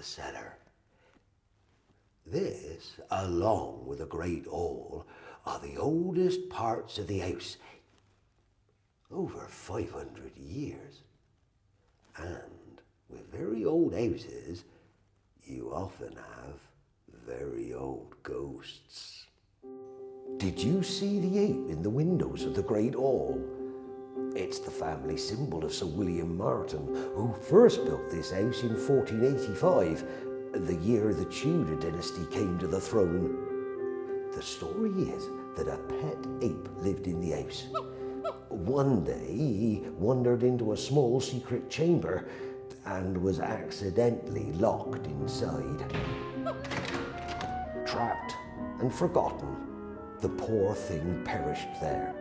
the cellar. This, along with the great hall, are the oldest parts of the house. Over 500 years. And with very old houses, you often have very old ghosts. Did you see the ape in the windows of the Great Hall? It's the family symbol of Sir William Martin, who first built this house in 1485, the year the Tudor dynasty came to the throne. The story is that a pet ape lived in the house. One day he wandered into a small secret chamber and was accidentally locked inside. Trapped and forgotten, the poor thing perished there.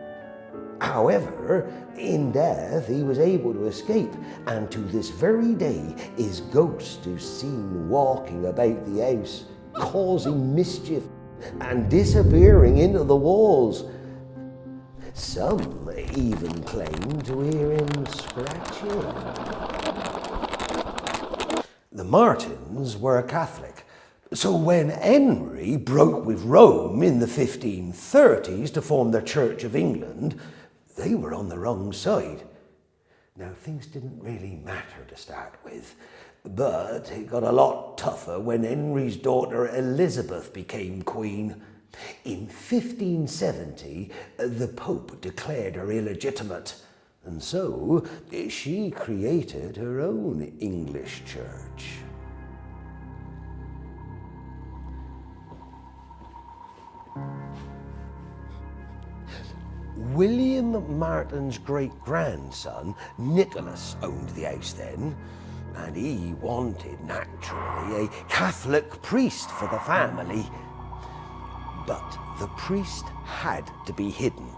However, in death he was able to escape, and to this very day his ghost is seen walking about the house, causing mischief and disappearing into the walls. Some even claim to hear him scratching. The Martins were a Catholic, so when Henry broke with Rome in the 1530s to form the Church of England, they were on the wrong side. Now, things didn't really matter to start with, but it got a lot tougher when Henry's daughter Elizabeth became queen. In 1570, the Pope declared her illegitimate, and so she created her own English church. William Martin's great-grandson, Nicholas, owned the house then, and he wanted, naturally, a Catholic priest for the family. But the priest had to be hidden.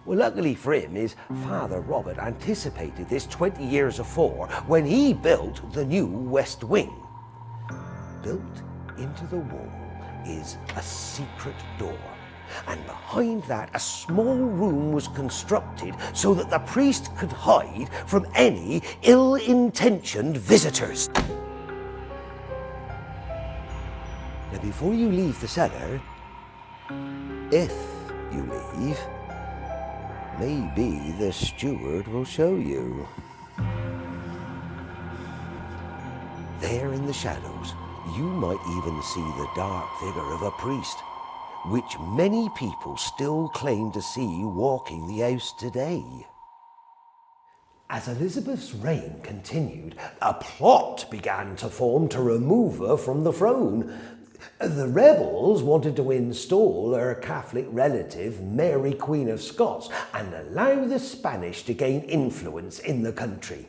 Well, luckily for him, his father Robert anticipated this 20 years afore when he built the new West Wing. Built into the wall is a secret door, and behind that a small room was constructed so that the priest could hide from any ill-intentioned visitors. Now, before you leave the cellar, if you leave, maybe the steward will show you. There in the shadows, you might even see the dark figure of a priest, which many people still claim to see walking the house today. As Elizabeth's reign continued, a plot began to form to remove her from the throne. The rebels wanted to install her Catholic relative, Mary, Queen of Scots, and allow the Spanish to gain influence in the country.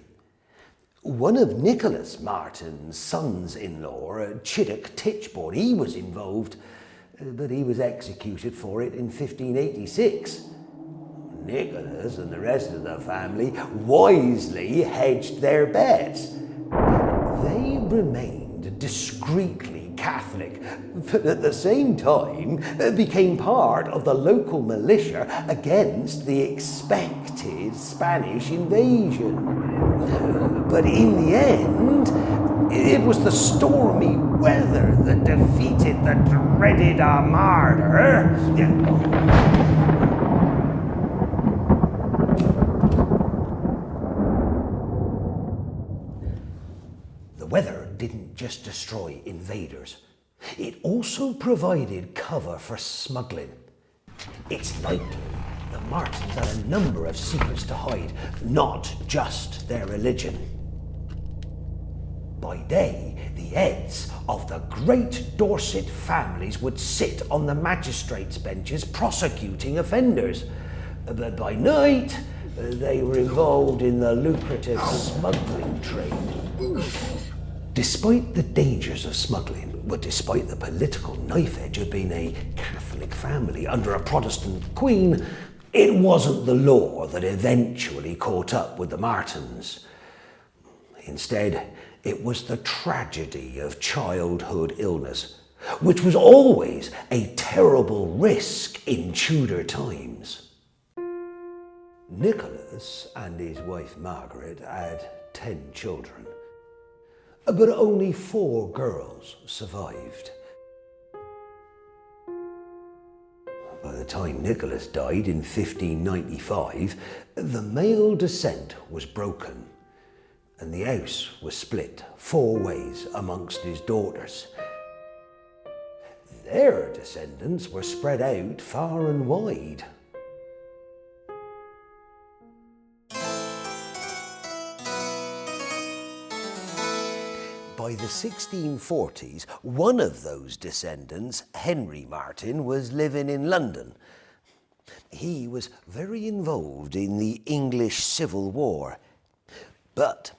One of Nicholas Martin's sons-in-law, Chiddock Titchbourne, he was involved, but he was executed for it in 1586. Nicholas and the rest of the family wisely hedged their bets. They remained discreetly Catholic, but at the same time became part of the local militia against the expected Spanish invasion. But in the end, it was the stormy weather that defeated the dreaded Armada. The weather didn't just destroy invaders. It also provided cover for smuggling. It's likely the Martins had a number of secrets to hide, not just their religion. By day, the heads of the great Dorset families would sit on the magistrates' benches prosecuting offenders. But by night, they were involved in the lucrative smuggling trade. Despite the dangers of smuggling, but despite the political knife edge of being a Catholic family under a Protestant queen, it wasn't the law that eventually caught up with the Martins. Instead, it was the tragedy of childhood illness, which was always a terrible risk in Tudor times. Nicholas and his wife Margaret had 10 children. but only 4 girls survived. By the time Nicholas died in 1595, the male descent was broken, and the house was split 4 ways amongst his daughters. Their descendants were spread out far and wide. By the 1640s, one of those descendants, Henry Martin, was living in London. He was very involved in the English Civil War. But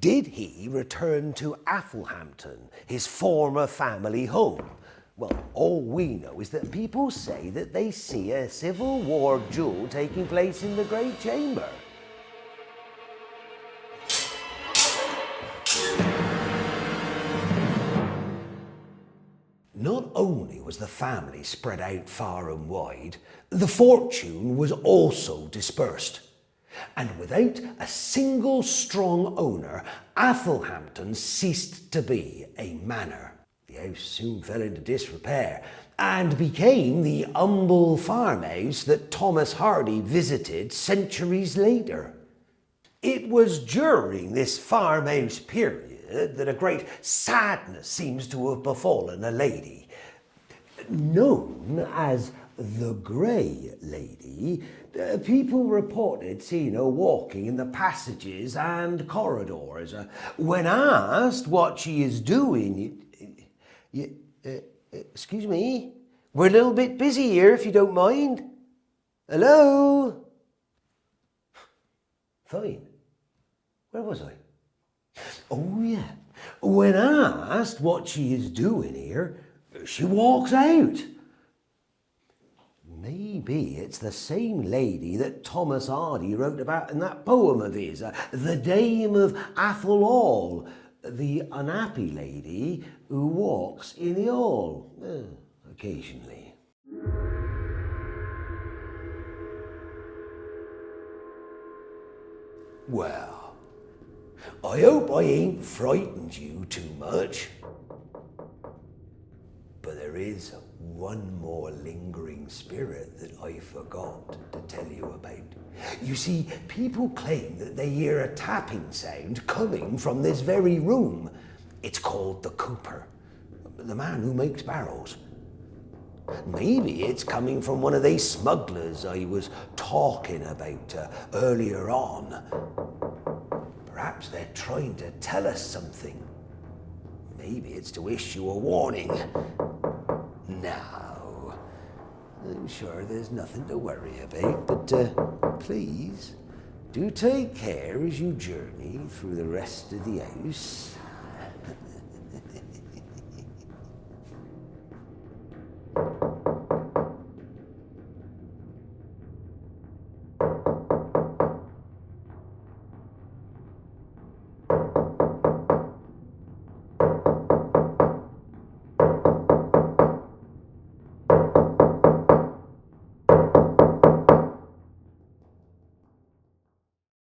did he return to Athelhampton, his former family home? Well, all we know is that people say that they see a Civil War duel taking place in the Great Chamber. Not only was the family spread out far and wide, the fortune was also dispersed. And without a single strong owner, Athelhampton ceased to be a manor. The house soon fell into disrepair and became the humble farmhouse that Thomas Hardy visited centuries later. It was during this farmhouse period that a great sadness seems to have befallen a lady. Known as the Grey Lady, people reported seeing her walking in the passages and corridors. When asked what she is doing, excuse me, we're a little bit busy here if you don't mind. Hello? Fine. Where was I? Oh yeah. When asked what she is doing here, she walks out. Maybe it's the same lady that Thomas Hardy wrote about in that poem of his, The Dame of Athelhall, the unhappy lady who walks in the hall, occasionally. Well, I hope I ain't frightened you too much. But there is one more lingering spirit that I forgot to tell you about. You see, people claim that they hear a tapping sound coming from this very room. It's called the Cooper, the man who makes barrels. Maybe it's coming from one of these smugglers I was talking about earlier on. Perhaps they're trying to tell us something. Maybe it's to issue a warning. Now, I'm sure there's nothing to worry about, but please do take care as you journey through the rest of the house.